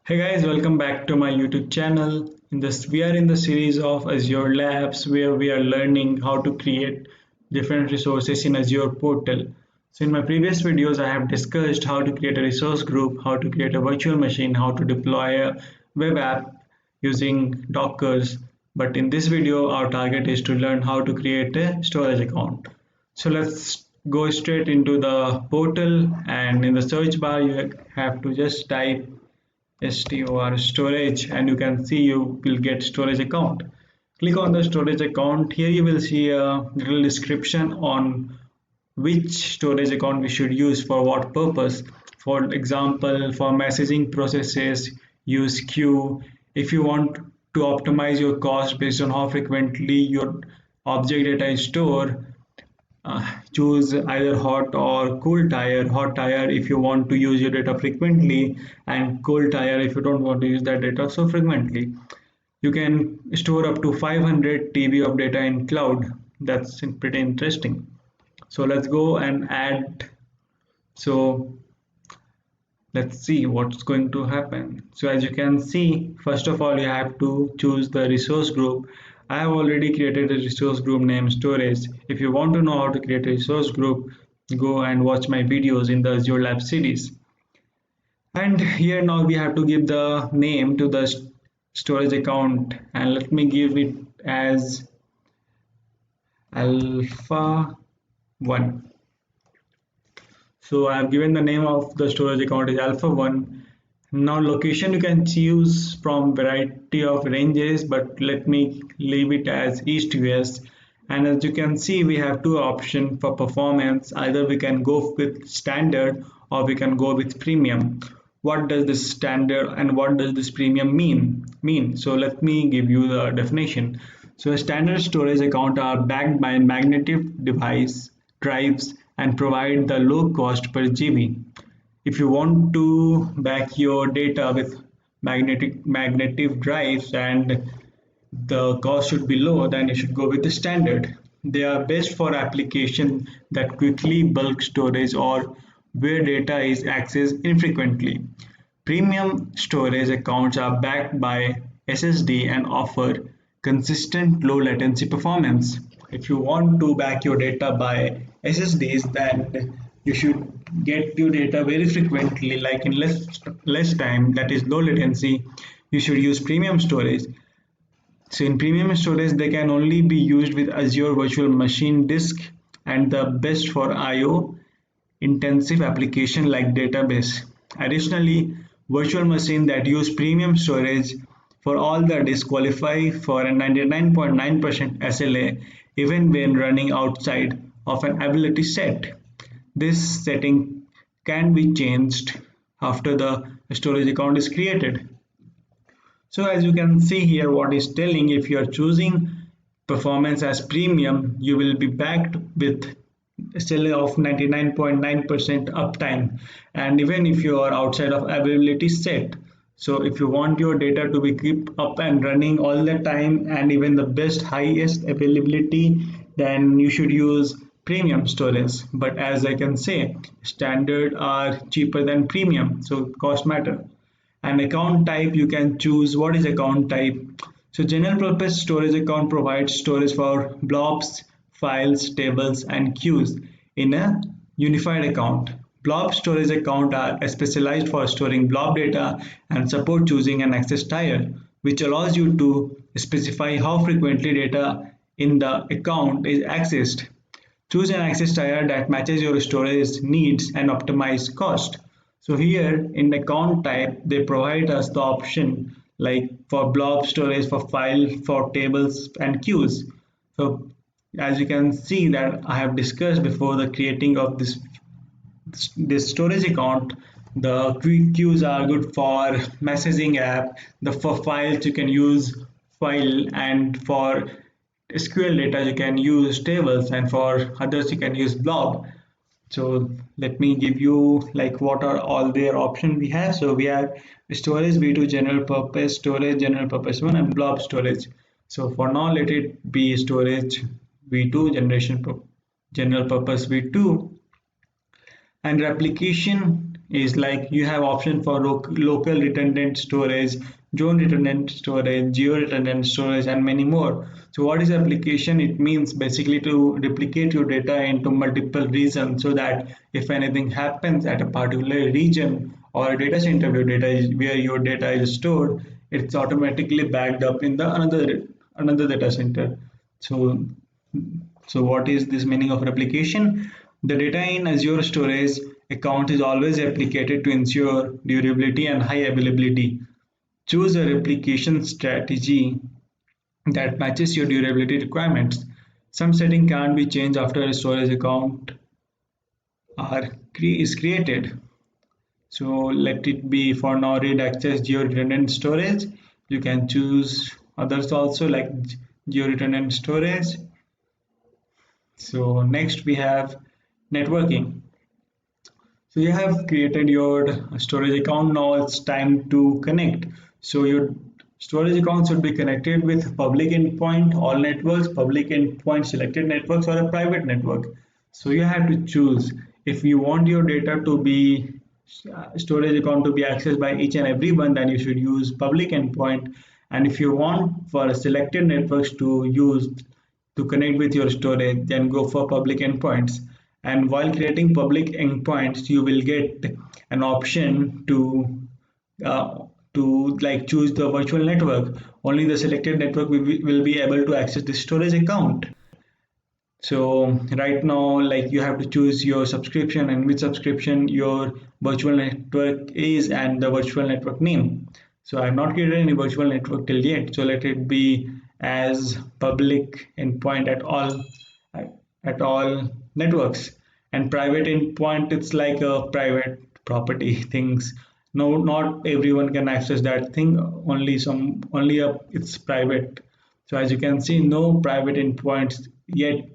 Hey guys, welcome back to my YouTube channel. We are in the series of Azure Labs where we are learning how to create different resources in Azure portal. So in my previous videos, I have discussed how to create a resource group, how to create a virtual machine, how to deploy a web app using Dockers. But in this video, our target is to learn how to create a storage account. So let's go straight into the portal, and in the search bar, you have to just type STOR storage, and you can see you will get storage account. Click on the storage account. Here you will see a little description on which storage account we should use for what purpose. For example, for messaging processes, use queue. If you want to optimize your cost based on how frequently your object data is stored, choose either hot or cool tier. Hot tier if you want to use your data frequently, and cool tier if you don't want to use that data so frequently. You can store up to 500 TB of data in cloud. That's pretty interesting. So let's go and add. So let's see what's going to happen. So as you can see, first of all, you have to choose the resource group. I have already created a resource group named storage. If you want to know how to create a resource group, go and watch my videos in the Azure Lab series. And here now we have to give the name to the storage account, and let me give it as alpha 1. So I have given the name of the storage account is alpha 1. Now location you can choose from variety of ranges, but let me leave it as East US. And as you can see, we have two options for performance. Either we can go with standard or we can go with premium. What does this standard and what does this premium mean? So let me give you the definition. So a standard storage account are backed by magnetic device drives and provide the low cost per GB. If you want to back your data with magnetic drives and the cost should be low, then you should go with the standard. They are best for application that quickly bulk storage or where data is accessed infrequently. Premium storage accounts are backed by SSD and offer consistent low latency performance. If you want to back your data by SSDs, then you should get your data very frequently, like in less time, that is low latency. You should use premium storage. So in premium storage, they can only be used with Azure Virtual Machine Disk and the best for I/O intensive application like database. Additionally, virtual machines that use premium storage for all the disks qualify for a 99.9% SLA even when running outside of an availability set. This setting can be changed after the storage account is created. So as you can see here, what is telling, if you are choosing performance as premium, you will be backed with still of 99.9% uptime, and even if you are outside of availability set. So if you want your data to be keep up and running all the time and even the best highest availability, then you should use premium storage. But as I can say, standard are cheaper than premium, so cost matter. And account type, you can choose what is account type. So general purpose storage account provides storage for blobs, files, tables, and queues in a unified account. Blob storage account are specialized for storing blob data and support choosing an access tier, which allows you to specify how frequently data in the account is accessed. Choose an access tier that matches your storage needs and optimize cost. So here in the account type, they provide us the option like for blob storage, for file, for tables and queues. So as you can see that I have discussed before, the creating of this storage account, the queues are good for messaging app. The for files you can use file, and for SQL data you can use tables, and for others you can use blob. So let me give you like what are all their options we have. So we have storage v2 general purpose storage, general purpose 1, and blob storage. So for now let it be storage v2 general purpose v2. And replication is like you have option for local redundant storage, zone redundant storage, geo redundant storage, and many more. So what is application? It means basically to replicate your data into multiple regions so that if anything happens at a particular region or a data center where your data is stored, it's automatically backed up in the another data center. So what is this meaning of replication? The data in Azure storage account is always replicated to ensure durability and high availability. Choose a replication strategy that matches your durability requirements. Some setting can't be changed after a storage account is created. So let it be for now read access geo redundant storage. You can choose others also like geo redundant storage. So next we have networking. So you have created your storage account. Now it's time to connect. So your storage account should be connected with public endpoint, all networks, public endpoint, selected networks, or a private network. So you have to choose if you want your data to be storage account to be accessed by each and everyone, then you should use public endpoint. And if you want for selected networks to use to connect with your storage, then go for public endpoints. And while creating public endpoints, you will get an option uh, to like choose the virtual network. Only the selected network will be able to access the storage account. So right now, like you have to choose your subscription and which subscription your virtual network is and the virtual network name. So I have not created any virtual network till yet. So let it be as public endpoint at all networks. And private endpoint, it's like a private property things. No, not everyone can access that thing. It's private. So as you can see, no private endpoints yet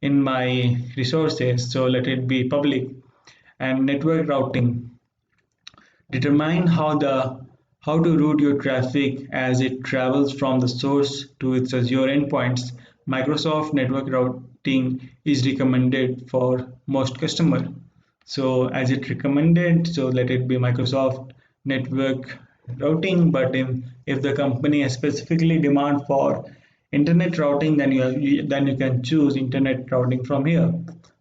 in my resources. So let it be public. And network routing. Determine how to route your traffic as it travels from the source to its Azure endpoints. Microsoft network routing is recommended for most customers. So as it recommended, so let it be Microsoft network routing. But if the company has specifically demand for internet routing, then you can choose internet routing from here.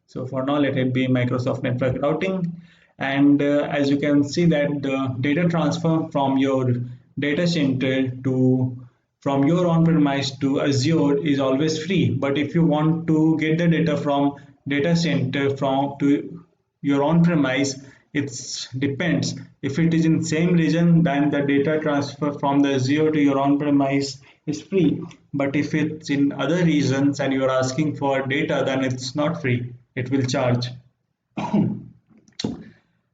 So for now, let it be Microsoft network routing. And as you can see that the data transfer from your data center to from your on-premise to Azure is always free. But if you want to get the data from data center from to your on-premise, it depends. If it is in same region, then the data transfer from the Azure to your on-premise is free. But if it's in other regions and you're asking for data, then it's not free. It will charge.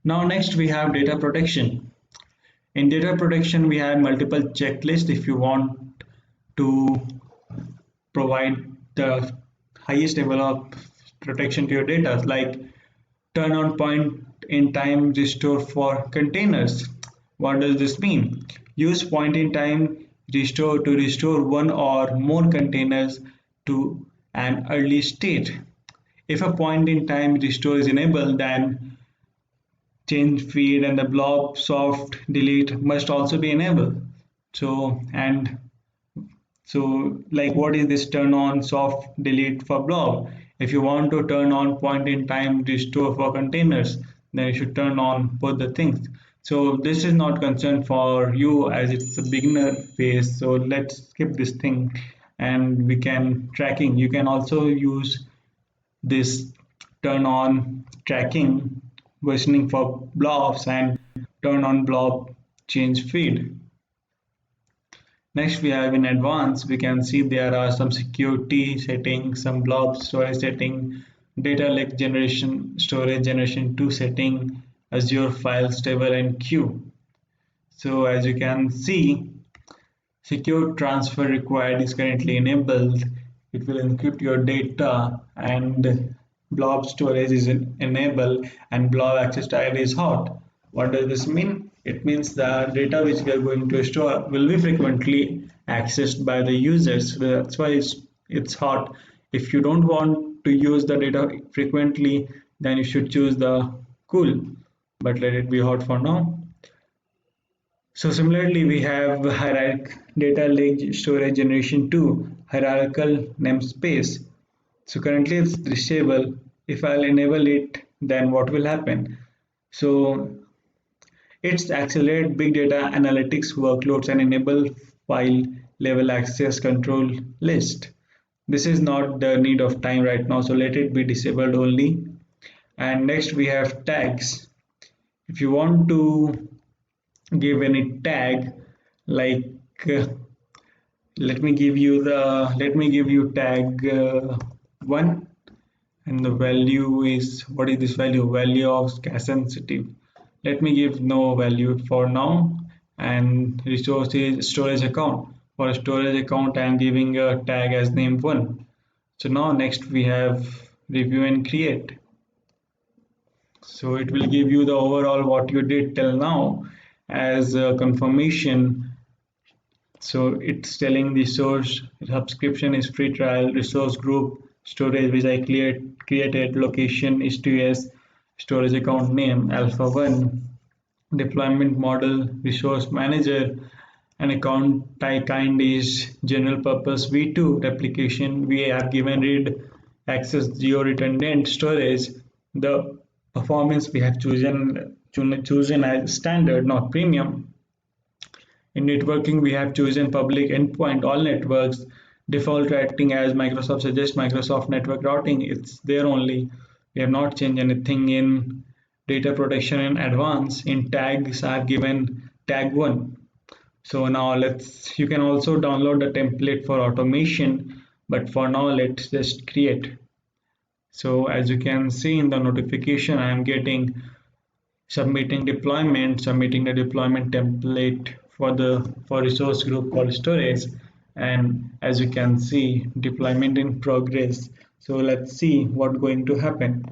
Now next we have data protection. In data protection, we have multiple checklists if you want to provide the highest level of protection to your data, like turn on point in time restore for containers. What does this mean? Use point in time restore to restore one or more containers to an early state. If a point in time restore is enabled, then change feed and the blob soft delete must also be enabled. So like what is this turn on soft delete for blob? If you want to turn on point in time restore for containers, then you should turn on both the things. So this is not concerned for you as it's a beginner phase. So let's skip this thing and we can tracking. You can also use this turn on tracking versioning for blobs and turn on blob change feed. Next we have in advanced, we can see there are some security settings, some blob storage setting, data lake generation, storage generation 2 setting, Azure file stable and queue. So as you can see, secure transfer required is currently enabled. It will encrypt your data and blob storage is enabled and blob access style is hot. What does this mean? It means the data which we are going to store will be frequently accessed by the users. So that's why it's hot. If you don't want to use the data frequently, then you should choose the cool. but let it be hot for now. So similarly, we have hierarchical data lake storage generation 2, hierarchical namespace. So currently it's disable. If I'll enable it, then what will happen? So it's accelerate big data analytics workloads and enable file level access control list. This is not the need of time right now, so let it be disabled only. And next we have tags. If you want to give any tag, like uh, let me give you tag 1, and the value is, what is this value of cache sensitive. Let me give no value for now. And resource is storage account. For a storage account I am giving a tag as name 1. So now next we have review and create. So it will give you the overall what you did till now as a confirmation. So it's telling the source subscription is free trial, resource group, storage which I created, location is TS, storage account name alpha 1, deployment model resource manager, and account type kind is general purpose v2, replication we have given read access geo redundant storage. The performance we have chosen as standard, not premium. In networking, we have chosen public endpoint, all networks, default routing as Microsoft suggests, Microsoft network routing, it's there only. We have not changed anything in data protection in advance. In tags, I have given tag 1. So now you can also download the template for automation, but for now, let's just create. So as you can see in the notification, I am getting submitting the deployment template for resource group called storage, and as you can see deployment in progress. So let's see what's going to happen.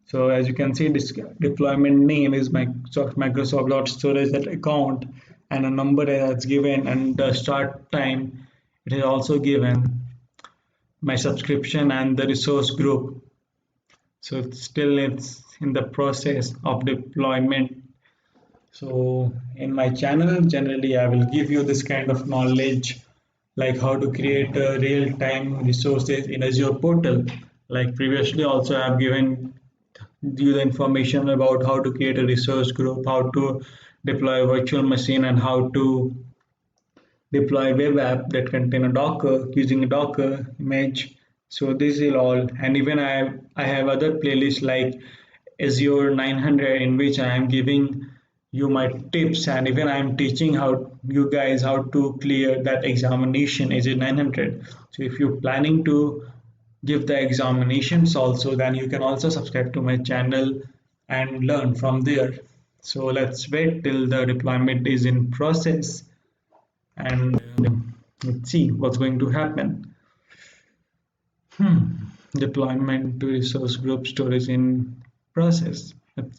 So as you can see, this deployment name is Microsoft.storage account, and a number that's given, and the start time it is also given, my subscription and the resource group. So it's in the process of deployment. So in my channel, generally I will give you this kind of knowledge, like how to create real-time resources in Azure portal. Like previously also I've given you the information about how to create a resource group, how to deploy a virtual machine, and how to deploy web app that contain a Docker using a Docker image. So this is all, and even I have other playlists like Azure 900 in which I am giving you my tips, and even I am teaching how you guys how to clear that examination Azure 900. So if you're planning to give the examinations also, then you can also subscribe to my channel and learn from there. So let's wait till the deployment is in process, and let's see what's going to happen. Deployment to resource group storage in process.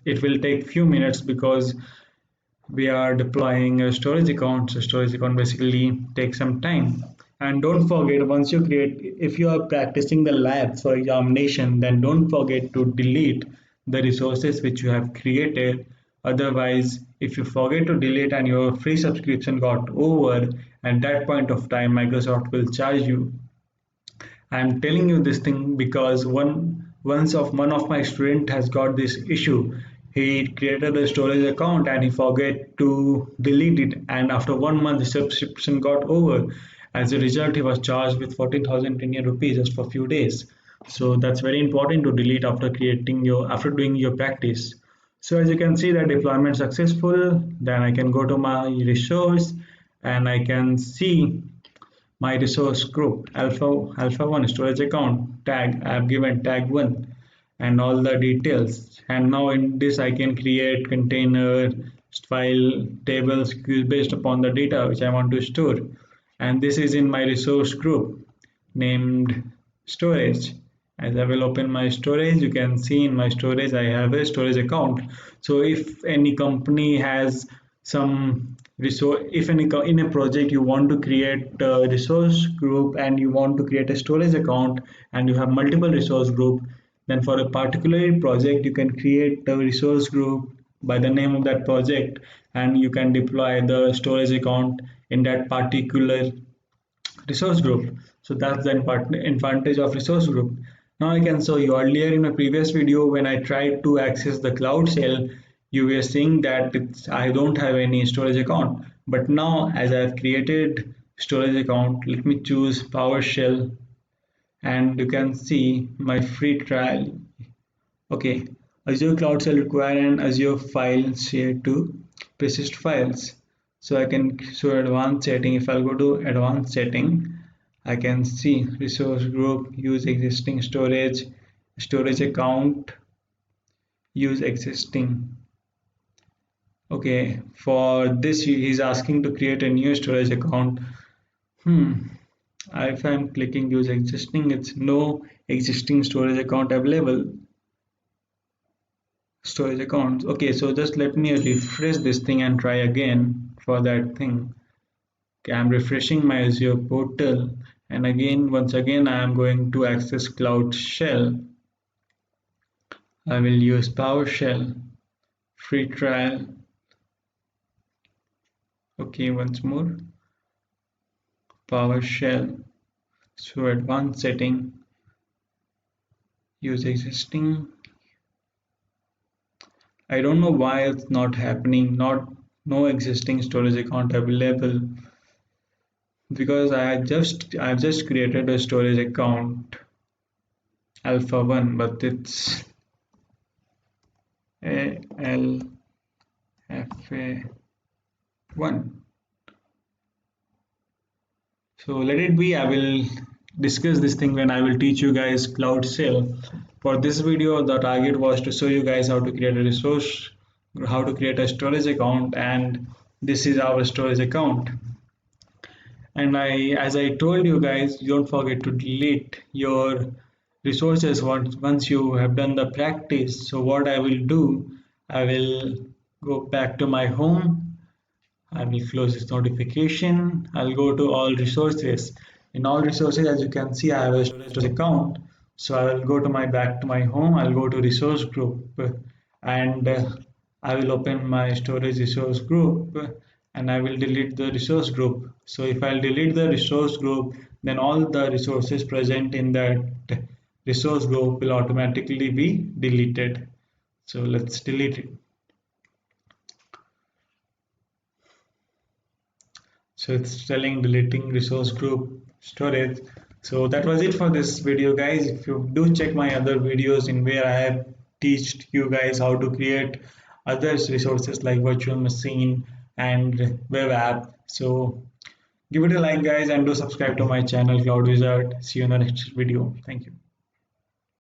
It will take few minutes because we are deploying a storage account. So storage account basically takes some time. And don't forget, once you create, if you are practicing the lab for examination, then don't forget to delete the resources which you have created. Otherwise, if you forget to delete and your free subscription got over, at that point of time, Microsoft will charge you. I'm telling you this thing because one of my student has got this issue. He created a storage account and he forget to delete it, and after 1 month the subscription got over. As a result, he was charged with 14,000 Indian rupees just for a few days. So that's very important to delete after doing your practice. So as you can see that deployment successful, then I can go to my resource and I can see my resource group alpha 1 storage account tag. I have given tag 1 and all the details, and now in this I can create container file tables based upon the data which I want to store, and this is in my resource group named storage. As I will open my storage, you can see in my storage I have a storage account. So if any company has some resource, if in a project you want to create a resource group and you want to create a storage account and you have multiple resource group, Then for a particular project, you can create a resource group by the name of that project, and you can deploy the storage account in that particular resource group. So that's the advantage of resource group. Now I can show you earlier in a previous video when I tried to access the Cloud Shell, you were seeing that I don't have any storage account. But now as I have created storage account, let me choose PowerShell and you can see my free trial. Okay, Azure Cloud Shell require an Azure file share to persist files. So I can show advanced setting. If I'll go to advanced setting, I can see resource group, use existing storage, storage account, use existing. Okay, for this he's asking to create a new storage account. If I'm clicking use existing, it's no existing storage account available. Storage accounts. Okay, so just let me refresh this thing and try again for that thing. Okay, I'm refreshing my Azure portal, and again, once again, I am going to access Cloud Shell. I will use PowerShell, free trial. Okay, once more, PowerShell. So advanced setting, use existing. I don't know why it's not happening. Not no existing storage account available because I've just created a storage account alpha 1, but it's alpha 1. So let it be. I will discuss this thing when I will teach you guys Cloud Shell. For this video, the target was to show you guys how to create a resource, how to create a storage account, and this is our storage account. And as I told you guys, don't forget to delete your resources once you have done the practice. So what I will do, I will go back to my home. I will close this notification. I'll go to all resources. In all resources, as you can see, I have a storage account. So I will go to my back to my home. I'll go to resource group and I will open my storage resource group and I will delete the resource group. So if I'll delete the resource group, then all the resources present in that resource group will automatically be deleted. So let's delete it. So it's telling deleting resource group storage. So that was it for this video, guys. If you do check my other videos in where I have teached you guys how to create other resources like virtual machine and web app. So give it a like, guys, and do subscribe to my channel Cloud Wizard. See you in the next video. Thank you.